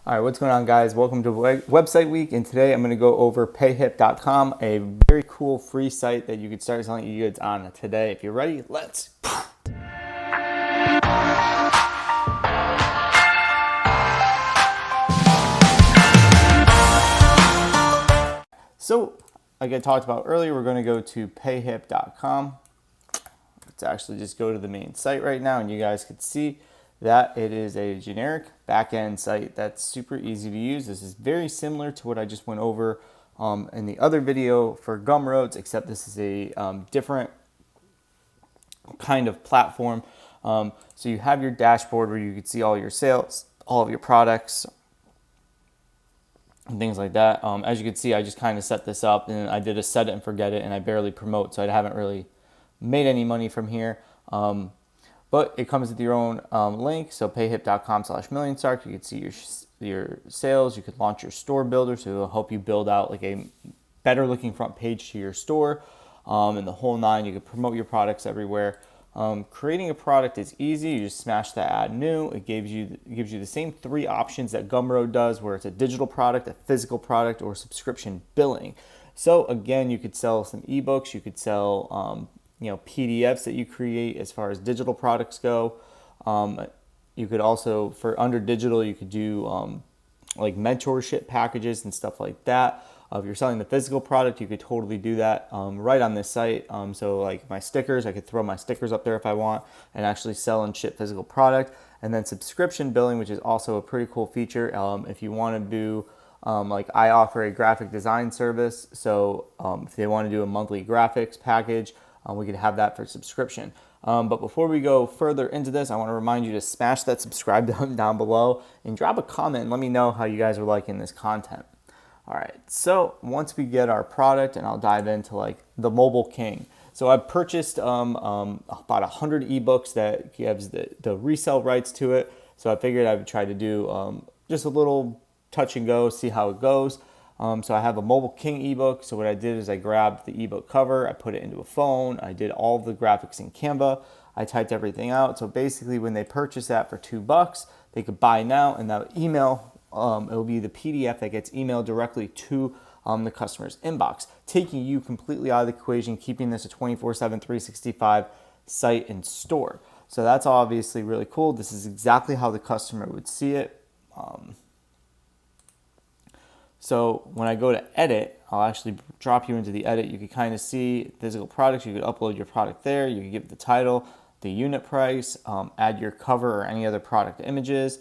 All right, what's going on, guys? Welcome to Website Week, and today I'm going to go over payhip.com, a very cool free site that you can start selling your goods on today. If you're ready, let's. So, like I talked about earlier, we're going to go to payhip.com. Let's actually just go to the main site right now, and you guys can see that it is a generic backend site that's super easy to use. This is very similar to what I just went over in the other video for Gumroads, except this is a different kind of platform. So you have your dashboard where you can see all your sales, all of your products, and things like that. As you can see, I just kind of set this up, and I did a set it and forget it, and I barely promote, so I haven't really made any money from here. But it comes with your own link, so payhip.com/millionstark. You can see your sales. You could launch your store builder, so it'll help you build out like a better looking front page to your store, and the whole nine. You can promote your products everywhere. Creating a product is easy. You just smash the add new. It gives you the same three options that Gumroad does, where it's a digital product, a physical product, or subscription billing. So again, you could sell some ebooks. You could sell PDFs that you create as far as digital products go. You could also, for under digital, you could do like mentorship packages and stuff like that. If you're selling the physical product, you could totally do that right on this site. So like my stickers, I could throw my stickers up there if I want and actually sell and ship physical product. And then subscription billing, which is also a pretty cool feature. If you want to do like I offer a graphic design service. So if they want to do a monthly graphics package, we could have that for subscription. But before we go further into this, I want to remind you to smash that subscribe button down below and drop a comment and let me know how you guys are liking this content. All right, so once we get our product, and I'll dive into like the Mobile King. So I've purchased about 100 ebooks that gives the resale rights to it. So I figured I would try to do just a little touch and go, see how it goes. So I have a Mobile King ebook. So what I did is I grabbed the ebook cover, I put it into a phone, I did all of the graphics in Canva, I typed everything out. So basically when they purchase that for $2, they could buy now, and that email, it'll be the PDF that gets emailed directly to the customer's inbox, taking you completely out of the equation, keeping this a 24/7, 365 site and store. So that's obviously really cool. This is exactly how the customer would see it. So when I go to edit, I'll actually drop you into the edit. You can kind of see physical products. You could upload your product there. You can give the title, the unit price, add your cover or any other product images,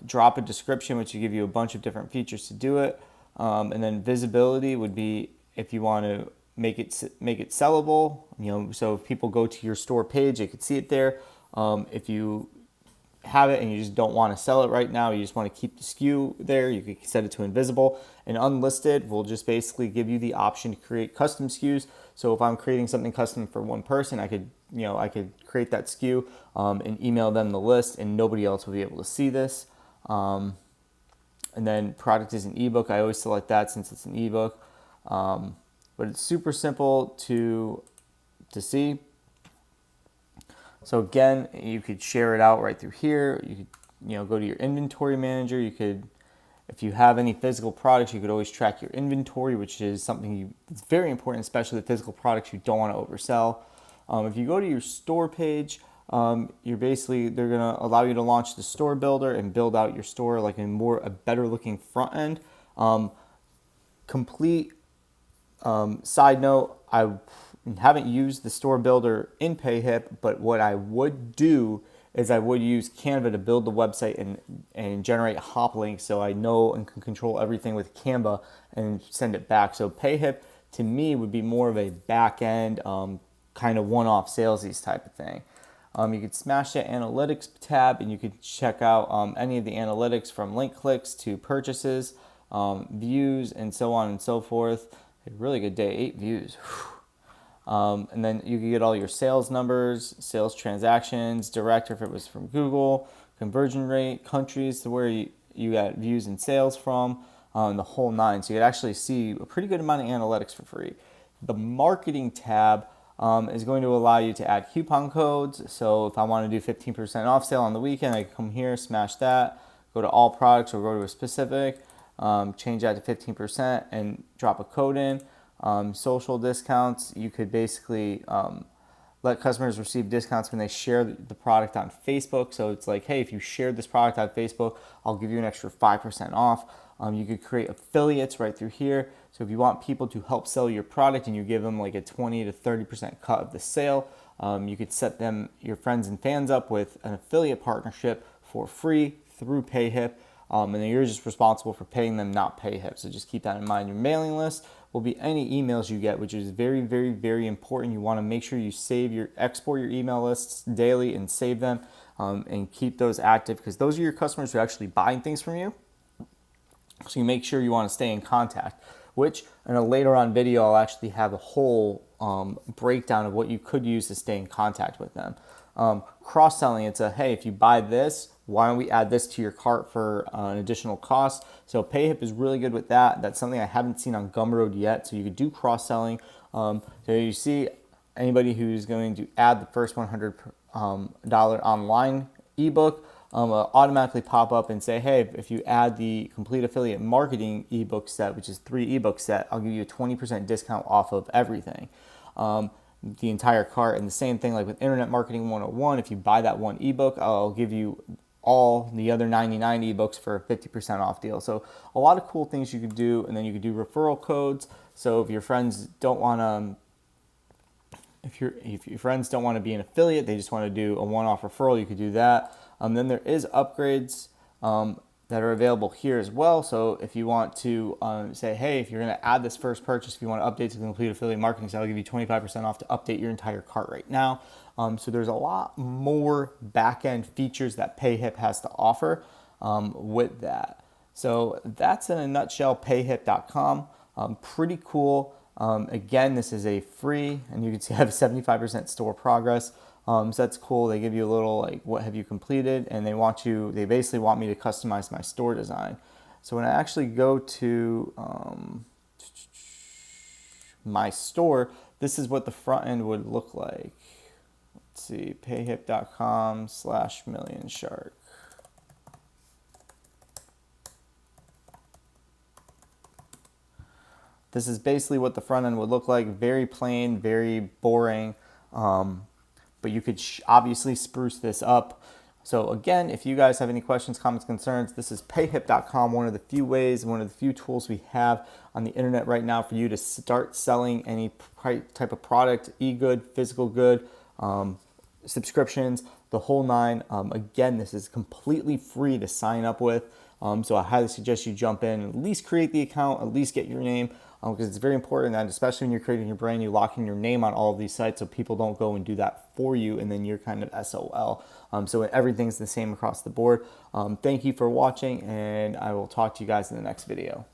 drop a description, which will give you a bunch of different features to do it. And then visibility would be if you want to make it sellable. So if people go to your store page, they could see it there. If you have it and you just don't want to sell it right now, you just want to keep the SKU there, you can set it to invisible. And unlisted will just basically give you the option to create custom SKUs. So if I'm creating something custom for one person, I could create that SKU and email them the list, and nobody else will be able to see this. And then product is an ebook. I always select that since it's an ebook. But it's super simple to see. So again, you could share it out right through here. You could, go to your inventory manager. You could, if you have any physical products, you could always track your inventory, which is something it's very important, especially the physical products you don't want to oversell. If you go to your store page, they're gonna allow you to launch the store builder and build out your store like a better looking front end. Side note, I haven't used the store builder in PayHip, but what I would do is I would use Canva to build the website and generate hop links, so I know and can control everything with Canva and send it back. So PayHip to me would be more of a back end kind of one-off salesy type of thing. You could smash the analytics tab and you could check out any of the analytics from link clicks to purchases, views, and so on and so forth. A really good day, 8 views. And then you can get all your sales numbers, sales transactions, direct if it was from Google, conversion rate, countries to where you got views and sales from, the whole nine. So you could actually see a pretty good amount of analytics for free. The marketing tab is going to allow you to add coupon codes. So if I want to do 15% off sale on the weekend, I can come here, smash that, go to all products or go to a specific, change that to 15% and drop a code in. Social discounts, you could basically let customers receive discounts when they share the product on Facebook. So it's like, hey, if you shared this product on Facebook, I'll give you an extra 5% off. You could create affiliates right through here. So if you want people to help sell your product and you give them like a 20 to 30% cut of the sale, you could set them, your friends and fans, up with an affiliate partnership for free through PayHip. And then you're just responsible for paying them, not PayHip. So just keep that in mind. Your mailing list will be any emails you get, which is very, very, very important. You want to make sure you export your email lists daily and save them, and keep those active, because those are your customers who are actually buying things from you. So you make sure you want to stay in contact, which in a later on video, I'll actually have a whole breakdown of what you could use to stay in contact with them. Cross-selling, it's a, hey, if you buy this, why don't we add this to your cart for an additional cost? So PayHip is really good with that. That's something I haven't seen on Gumroad yet. So you could do cross-selling. So you see anybody who's going to add the first $100 online ebook, automatically pop up and say, hey, if you add the complete affiliate marketing ebook set, which is 3 ebook set, I'll give you a 20% discount off of everything. The entire cart. And the same thing like with Internet Marketing 101, if you buy that one ebook, I'll give you all the other 99 ebooks for a 50% off deal. So a lot of cool things you could do. And then you could do referral codes. So if your friends don't want to, if your friends don't want to be an affiliate, they just want to do a one-off referral, you could do that. Then there is upgrades that are available here as well. So if you want to say, hey, if you're going to add this first purchase, if you want to update to the complete affiliate marketing, so I'll give you 25% off to update your entire cart right now. So there's a lot more back-end features that PayHip has to offer with that. So that's in a nutshell, payhip.com. Pretty cool. Again, this is a free, and you can see I have a 75% store progress. So that's cool. They give you a little like, what have you completed? And they basically want me to customize my store design. So when I actually go to my store, this is what the front end would look like. Let's see, payhip.com/millionshark. This is basically what the front end would look like. Very plain, very boring. But you could obviously spruce this up. So again, if you guys have any questions, comments, concerns, this is payhip.com, one of the few ways, one of the few tools we have on the internet right now for you to start selling any type of product, e-good, physical good, subscriptions, the whole nine. Again, this is completely free to sign up with. So I highly suggest you jump in, at least create the account, at least get your name, because it's very important that, especially when you're creating your brand, you lock in your name on all of these sites so people don't go and do that for you, and then you're kind of SOL. So everything's the same across the board. Thank you for watching, and I will talk to you guys in the next video.